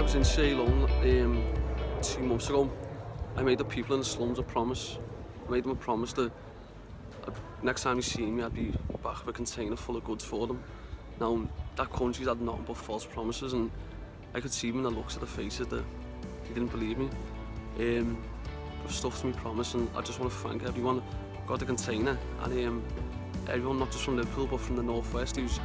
was in Leone 2 months ago, I made the people in the slums a promise. I made them a promise that next time you see me, I'd be back with a container full of goods for them. Now, that country's had nothing but false promises, and I could see them in the looks of their faces that they didn't believe me. I've stuck to my promise, and I just want to thank everyone who got the container, and everyone, not just from Liverpool, but from the northwest, who's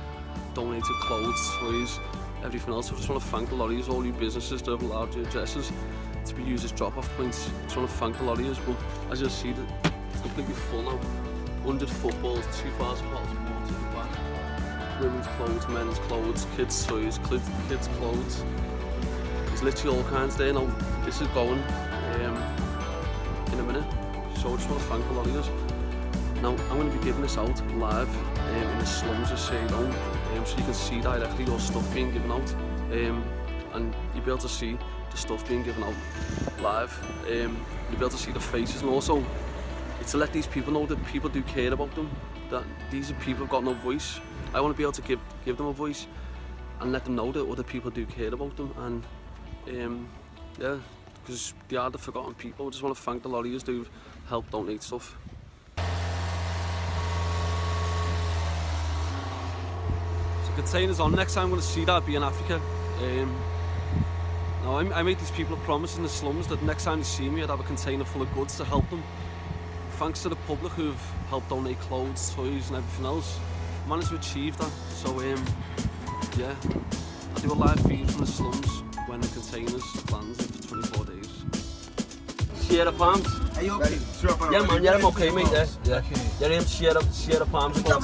donated clothes, toys, everything else. I just want to thank a lot of you, all you businesses that have allowed your addresses to be used as drop-off points. I just want to thank a lot of you, but as you'll see, it's completely full now. 100 footballs, 2,000 bottles of water in the back. Women's clothes, men's clothes, kids' toys, kids' clothes. There's literally all kinds there now. This is going in a minute, so I just want to thank a lot of you. Now, I'm going to be giving this out live in the slums of Leone, so you can see directly your stuff being given out, and you'll be able to see the stuff being given out live. You'll be able to see the faces, and also it's to let these people know that people do care about them, that these are people who've got no voice. I want to be able to give them a voice and let them know that other people do care about them, and yeah, because they are the forgotten people. I just want to thank a lot of you who've helped donate stuff. Containers on. Next time I'm going to see that, I'll be in Africa. Now I made these people a promise in the slums that next time they see me, I'd have a container full of goods to help them. Thanks to the public who've helped donate clothes, toys and everything else, I managed to achieve that. So yeah, I do a live feed from the slums when the containers lands in for 24 days. Sierra Palms. Are you okay? Yeah man, yeah I'm okay mate, yeah. Your name's Sierra Palms. Sierra Palms. Yeah,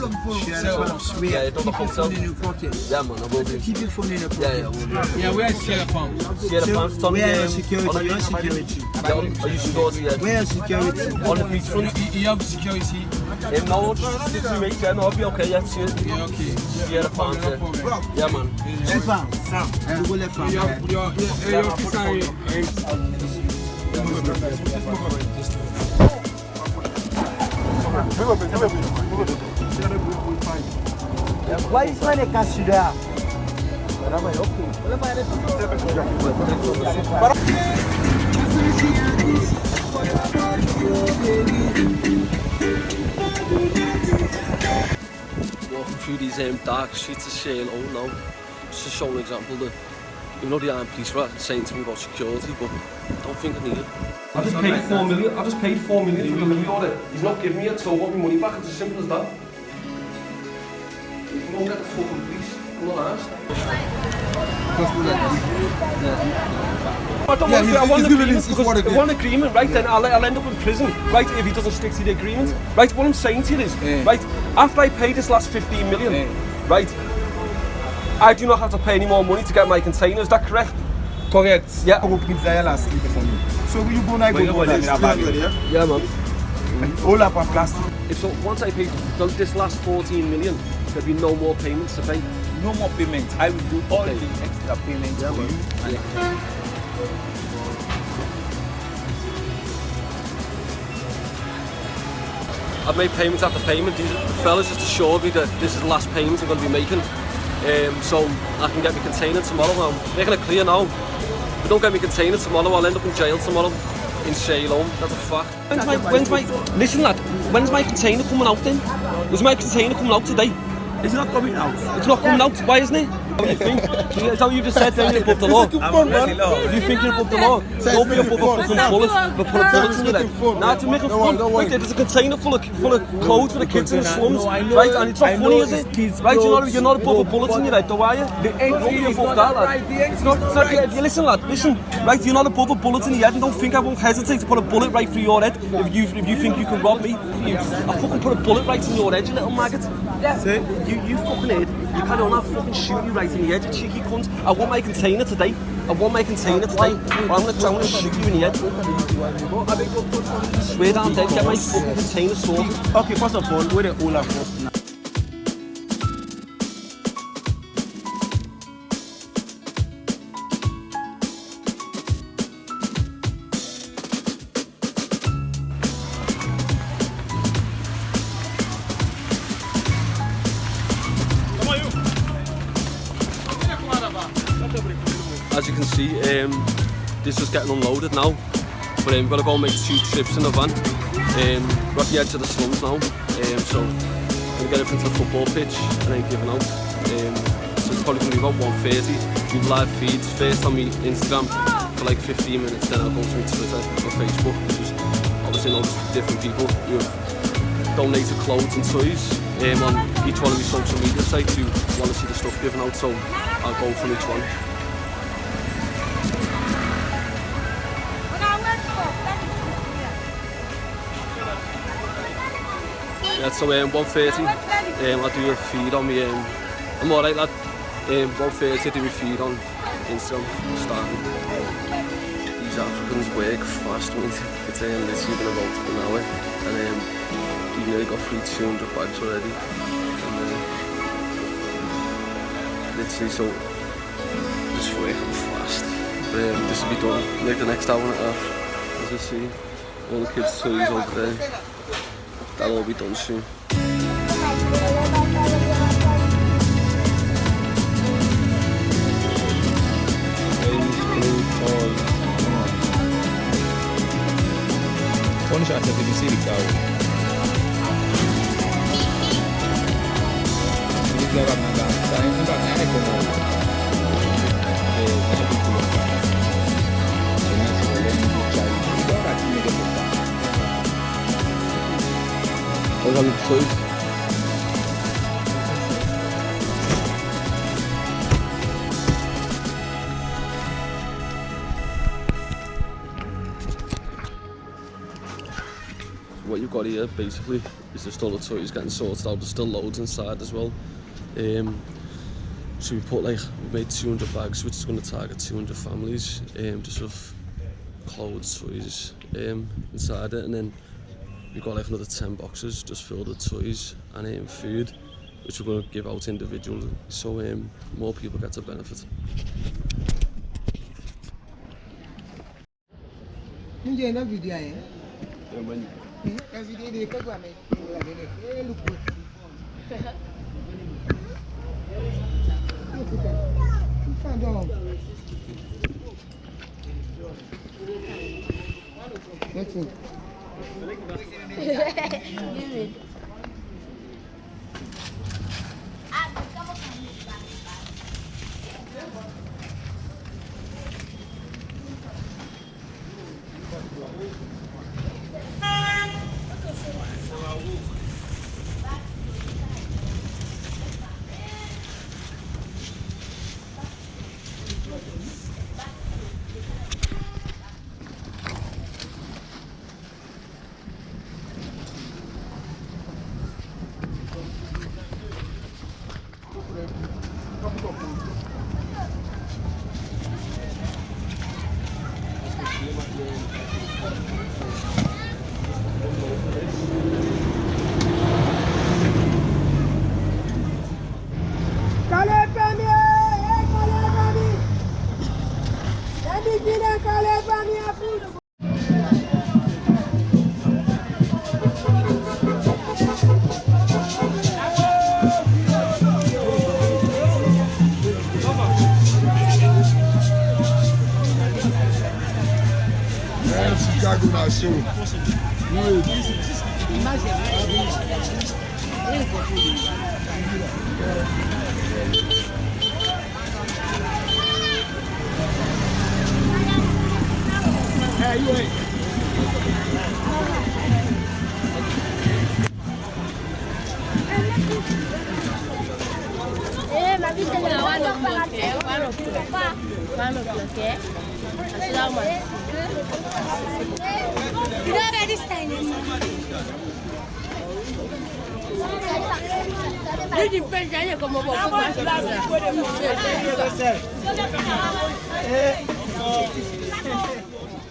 don't keep your phone in your pocket. Yeah man, I will do. Keep your phone in your pocket. Yeah, where's Sierra Palms? Sierra Palms, it's on where the is security? Your security. Are you security? Yeah. Where is security? On the beachfront. You have security? No, just to make sure, no, I'll be okay, yeah, yeah, okay. Sierra Palms, yeah man. Left arm. You go left arm. Your officer. Why is my consider? Walking through these dark streets of Leone now, just to show an example that even though they aren't police were saying to me about security, but I don't think I need it. I just paid 4 million. I just paid 4 million for the delivery order. He's not giving me it, so I want my money back. It's as simple as that. You can go get the fucking police. Come on, ask. I don't want to. I want an agreement because if I want an agreement, right? Then I'll end up in prison, right? If he doesn't stick to the agreement, right? What I'm saying to you is, right? After I pay this last 15 million, right? I do not have to pay any more money to get my container. Is that correct? Correct. Yeah. So will you go now? Yeah, man. All up on plastic. So once I pay this last 14 million, there'll be no more payments to pay. No more payments. I will do all the extra payments for you. I've made payment after payment. The fellas just assured me that this is the last payment I'm going to be making. So I can get my container tomorrow. I'm making it clear now. If I don't get my container tomorrow, I'll end up in jail tomorrow in Leone. That's a fact. Listen lad, when's my container coming out then? Is my container coming out today? It's not coming out. It's not coming out. Why isn't it? What do you think? Is that what you just said? Then you're above the law. You think you're above the law? Don't be above a fucking bullet. But put a bullet in your head. Nah, to make it fun. Wait, there's a container full of clothes for the kids in the slums, right? And it's not funny, is it? Right? You're not above a bullet in your head, though, are you? Don't be above that, lad. It's not. Listen, lad. Listen. Right? You're not above a bullet in your head, and don't think I won't hesitate to put a bullet right through your head if you think you can rob me. I'll fucking put a bullet right in your head, you little maggot. You fucking head. You can't on that fucking shoot you right in the head, you cheeky cunt. I want my container today. Or I'm going to shoot you in the head. Swear down dead, get my fucking container sorted. Okay, first of all, where the Ola first now? as you can see, this is getting unloaded now. But we've got to go and make 2 trips in the van. We're at the edge of the slums now, so I'm going to get up into the football pitch and then giving out. So it's probably going to be about 1:30. We live feeds first on my Instagram for like 15 minutes, then I'll go to my Twitter or Facebook, which is obviously loads of different people who have donated clothes and toys on each one of my social media sites who want to see the stuff given out, so I'll go from each one. Yeah, so 1:30, I'll do a feed on me. I'm alright lad. 1:30 I do a feed on Instagram starting. These Africans work fast, mate. It's literally been about an hour, and we've nearly got 200 bags already. And literally, so just working fast. This will be done like the next hour and a half. As you see, all the kids' toys over there. That'll all be done soon. Quando já teve Sirical, eles levam na dança, não vai ganhar como Olha os toys. What you've got here basically is just all the toys getting sorted out. There's still loads inside as well. So we made 200 bags, which is going to target 200 families, just with clothes, toys inside it, and then we've got like another 10 boxes just filled with toys and food, which we're going to give out individually, so more people get to benefit.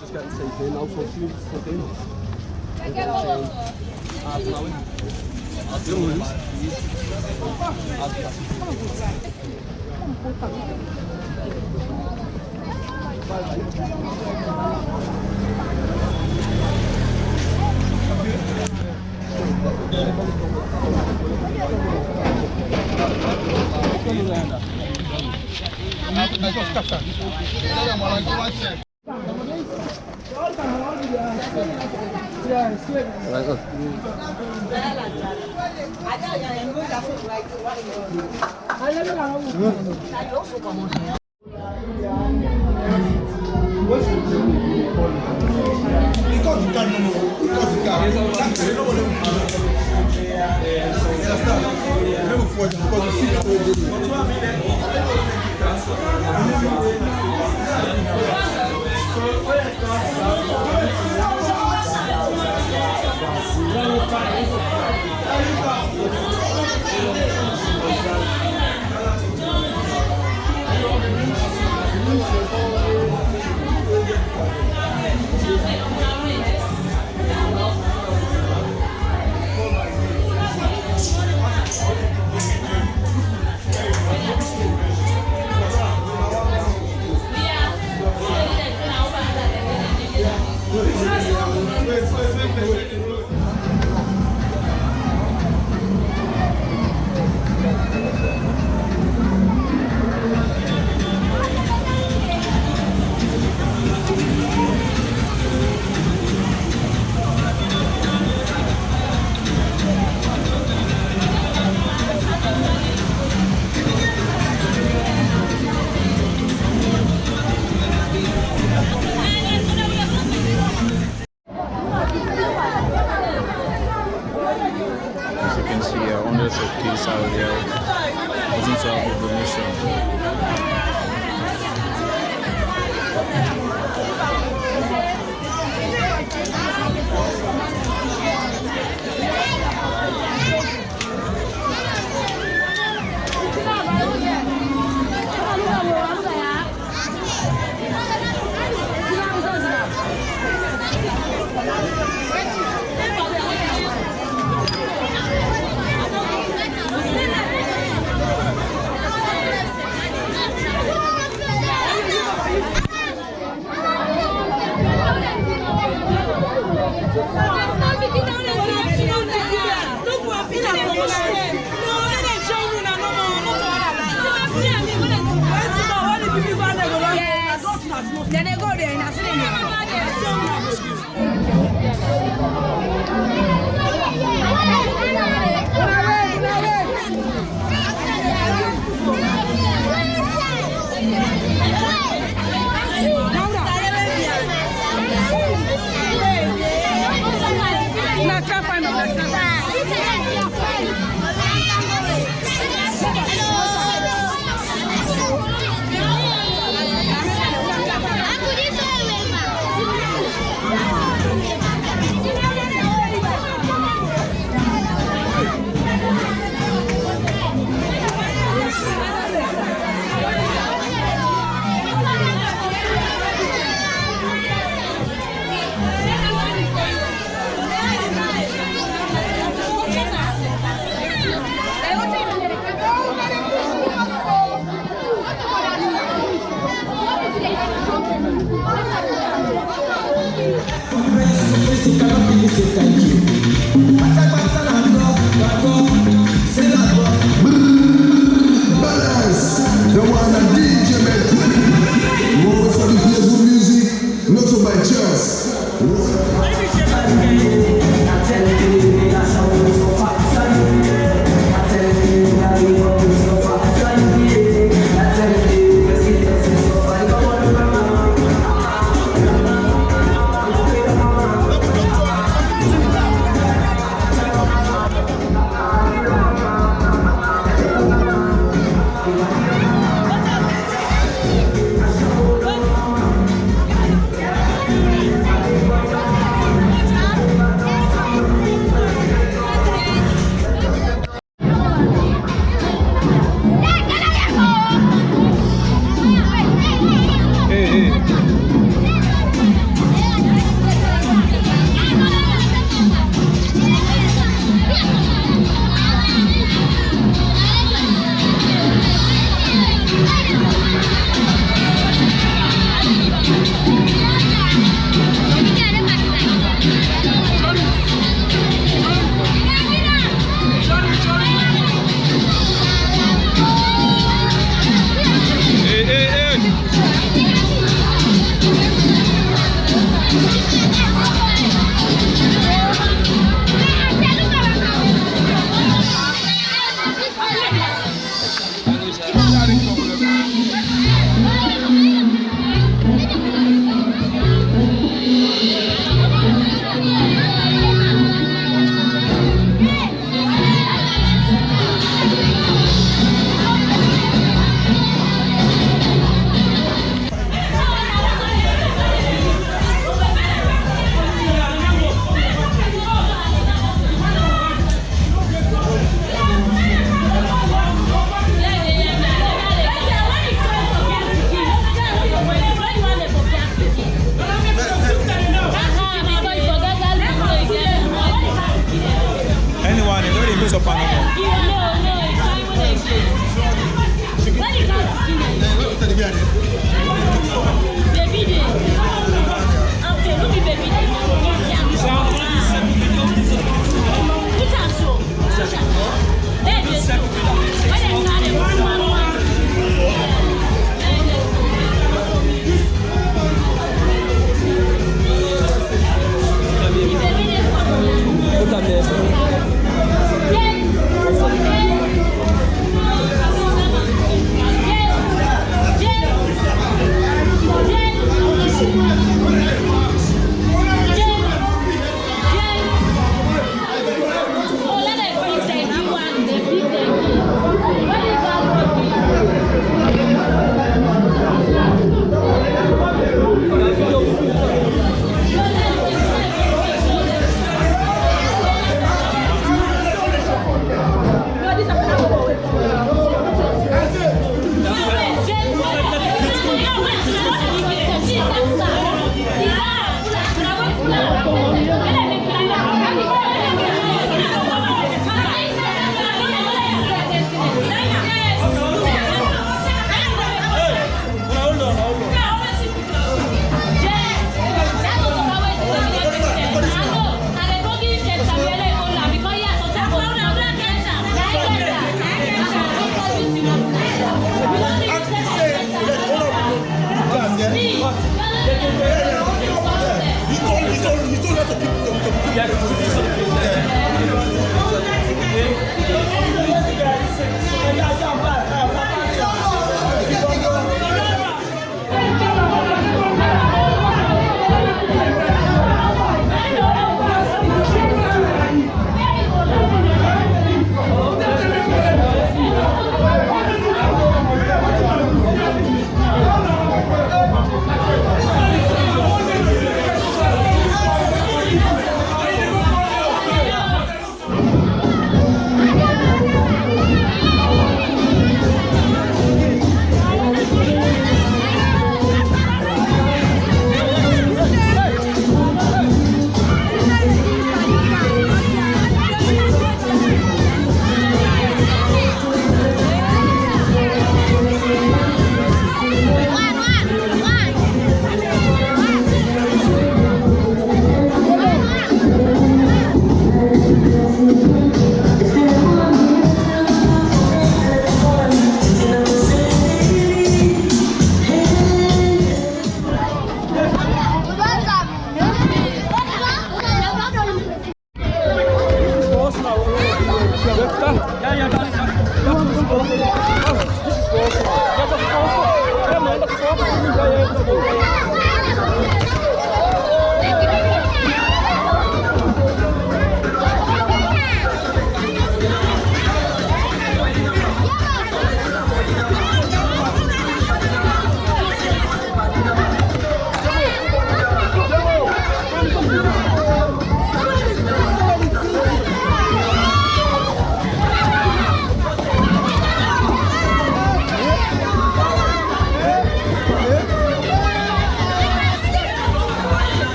Just getting safe in now, so food put in. Half an hour. I'll do it. As you can see, hundreds of kids out there waiting to have a donation. Then they go there and I say, The one that DJ made. More for the beautiful music, not by chance.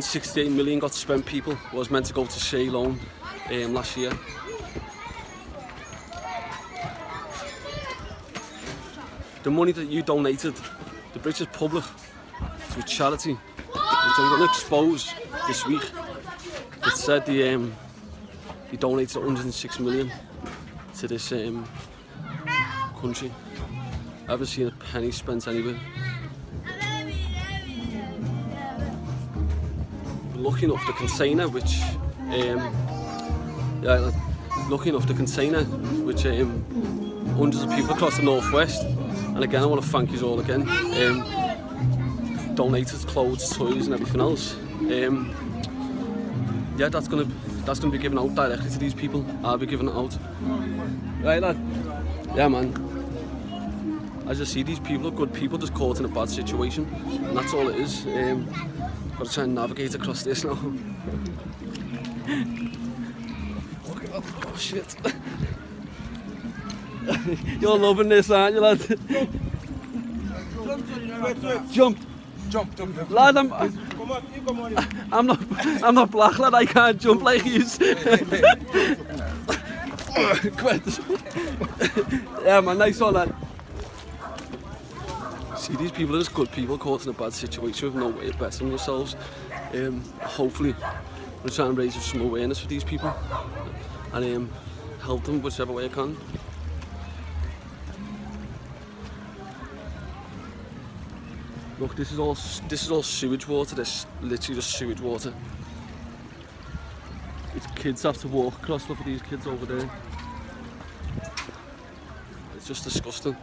168 million got spent, people. Was meant to go to Leone last year. The money that you donated, the British public, to a charity, which I'm going to expose this week, it said he donated 106 million to this country. I haven't seen a penny spent anywhere. Lucky enough, the container which hundreds of people across the northwest, and again I want to thank you all again, donated clothes, toys and everything else. Yeah, that's gonna be given out directly to these people. I'll be giving it out. Right, lad? Yeah, man. As you see, these people are good people just caught in a bad situation, and that's all it is. Got to try and navigate across this now. Oh shit. You're loving this, aren't you, lad? Jump. Lad, I'm not black, lad. I can't jump like you. Yeah, man, nice one, lad. See, these people are just good people caught in a bad situation with no way of bettering themselves. Hopefully, we'll try and raise some awareness for these people and help them whichever way I can. Look, this is all sewage water. This literally just sewage water. It's kids have to walk across. Look at these kids over there. It's just disgusting.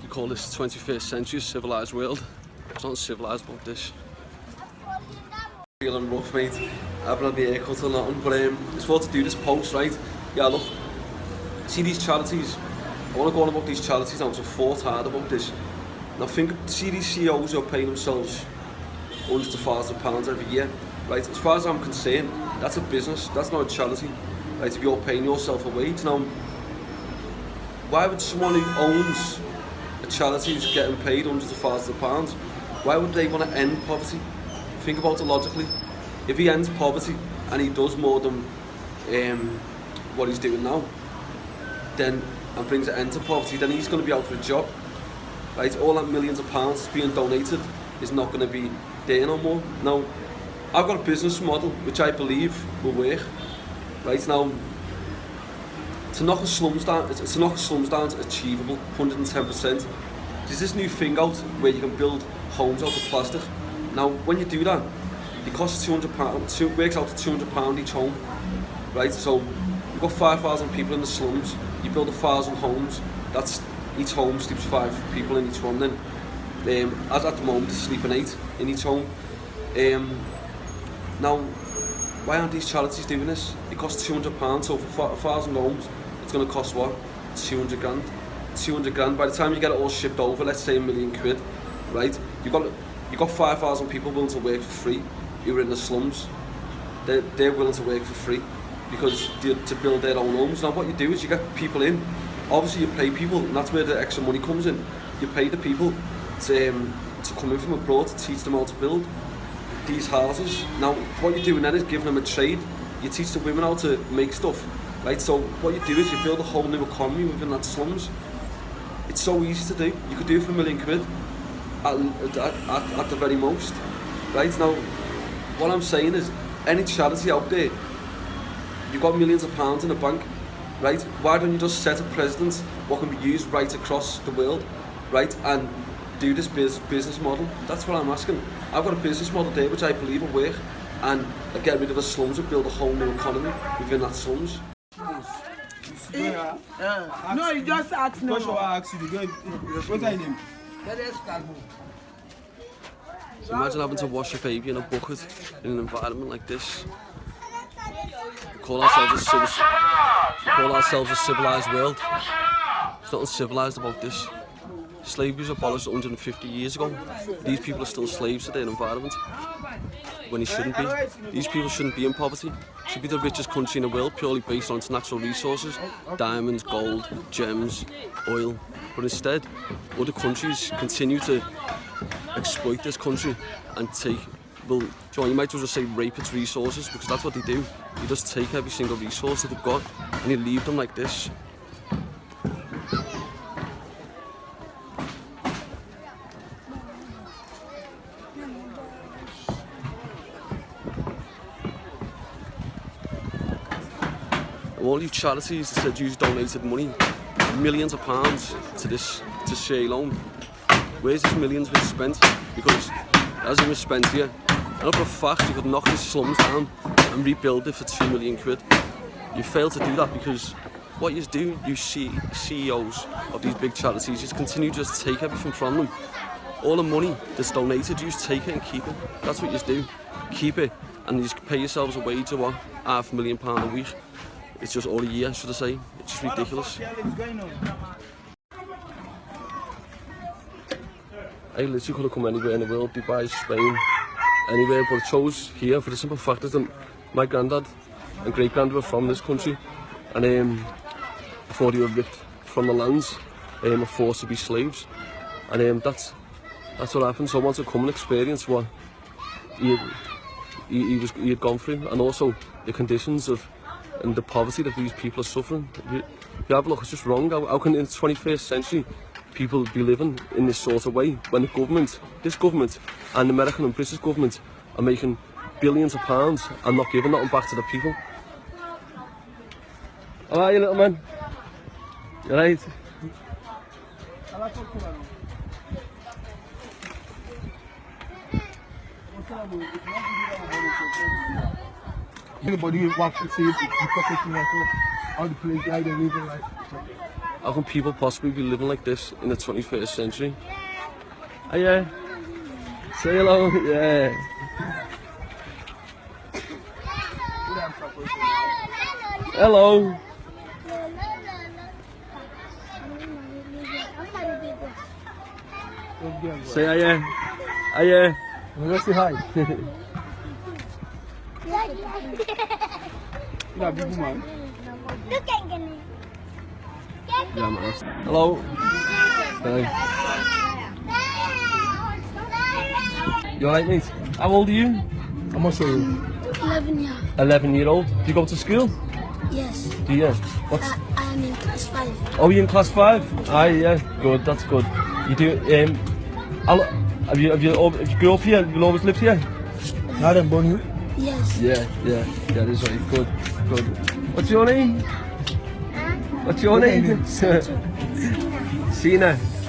You call this 21st century civilised world. It's not civilised about this. Feeling rough, mate. I haven't had the haircut or nothing, but it's for to do this post, right? Yeah, look. See these charities. I want to go on about these charities now, because I've thought hard about this. And I think, see these CEOs who are paying themselves hundreds of thousands of pounds every year, right? As far as I'm concerned, that's a business, that's not a charity, right? If you're paying yourself a wage. Now, why would someone who owns a charity who's getting paid hundreds of thousands of pounds, why would they want to end poverty? Think about it logically. If he ends poverty and he does more than what he's doing now, then and brings an end to poverty, then he's going to be out of a job. Right, all that millions of pounds being donated is not going to be there no more. Now, I've got a business model which I believe will work. Right now, to knock a slums down is achievable, 110%. There's this new thing out where you can build homes out of plastic. Now, when you do that, it costs £200. It works out to £200 each home. Right, so you've got 5,000 people in the slums. You build 1,000 homes. That's each home sleeps 5 people in each one. Then, as at the moment, they sleeping 8 in each home. Now, why aren't these charities doing this? It costs £200, so for 1,000 homes, it's going to cost what? 200 grand. 200 grand. By the time you get it all shipped over, let's say £1 million, right? You got 5,000 people willing to work for free who are in the slums. They're willing to work for free because to build their own homes. Now, what you do is you get people in. Obviously, you pay people, and that's where the extra money comes in. You pay the people to come in from abroad to teach them how to build these houses. Now, what you're doing then is giving them a trade. You teach the women how to make stuff, right? So what you do is you build a whole new economy within that slums. It's so easy to do. You could do it for £1 million at the very most, right? Now, what I'm saying is, any charity out there, you've got millions of pounds in the bank, right? Why don't you just set a precedent what can be used right across the world, right? And do this business model. That's what I'm asking. I've got a business model there which I believe will work, and I'll get rid of the slums and build a whole new economy within that slums. No, you just ask no. What shall I ask you? What's your name? So imagine having to wash a baby in a bucket in an environment like this. We call ourselves a civilised world. There's nothing civilised about this. Slavery was abolished 150 years ago. These people are still slaves to their environment when they shouldn't be. These people shouldn't be in poverty. Should be the richest country in the world purely based on its natural resources, diamonds, gold, gems, oil. But instead, other countries continue to exploit this country and take well, John, you might as well say rape its resources, because that's what they do. You just take every single resource that they've got and you leave them like this. All you charities that said you donated money, millions of pounds to this, to Leone. Where's this millions been spent? Because it hasn't been spent here. I know for a fact you could knock this slums down and rebuild it for £2 million. You failed to do that because what you do, you see CEOs of these big charities, just continue to just take everything from them. All the money that's donated, you just take it and keep it. That's what you do. Keep it, and you just pay yourselves a wage of what? £500,000 a week. It's just all a year, should I say. It's just ridiculous. I literally could have come anywhere in the world, Dubai, Spain, anywhere, but I chose here for the simple fact that my granddad and great-granddad were from this country, and before they were ripped from the lands, were forced to be slaves, and that's what happened. So I wanted to come and experience what he had gone through, and also the conditions of and the poverty that these people are suffering. If you have a look, it's just wrong. How can in the 21st century people be living in this sort of way when the government, this government and the American and British government are making billions of pounds and not giving nothing back to the people? How are you, little man? You right? Anybody who wants to see the property like all the place guys are living like. How can people possibly be living like this in the 21st century? Oh yeah. Say hello. Yeah. Hello. Say hi. Hi. Let's say hi. Yeah, big woman. Yeah, man. Hello. Hi. You alright, mate? How old are you? I'm not sure. 11 years. 11-year-old. Do you go to school? Yes. Do you? What's? I'm in class 5. Oh, you're in class 5? Aye, yeah. Good. That's good. You do. Have you grew up here? You always lived here? Not in Bonnie. Yes. Yeah, that is right. Good. What's your name? What's your name? Sina.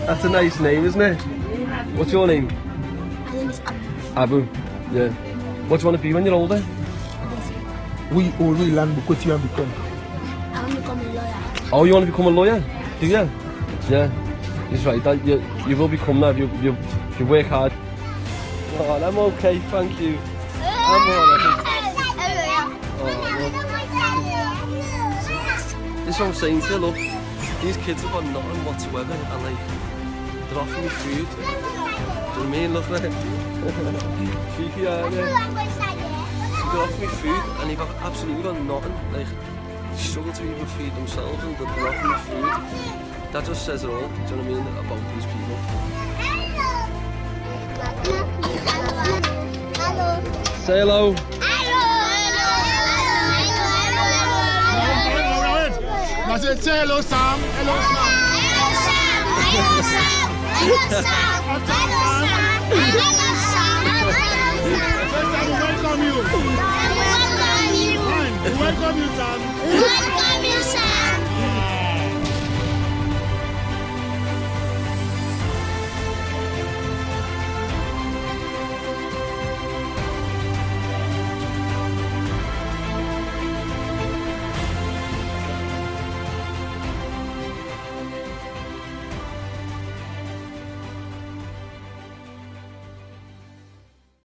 That's a nice name, isn't it? What's your name? My name is Abu. Yeah. What do you want to be when you're older? We learn because you have become. I want to become a lawyer. Oh, you want to become a lawyer? Do you? Yeah. He's right. That you will become that. You work hard. Oh, I'm okay. Thank you. I'm alright. This is what I'm saying to you, look, these kids have got nothing whatsoever and like, they're offering me food. Do you know what I mean? Look at it. Cheeky, aren't you? So they're offering me food and they've absolutely got nothing. Like, they struggle to even feed themselves and they're offering me food. That just says it all, do you know what I mean, about these people. Say hello. I said, say hello, Sam. Hello, Sam. Hello, Sam. Hello, Sam. Hello, Sam. We welcome you. We welcome you, Sam.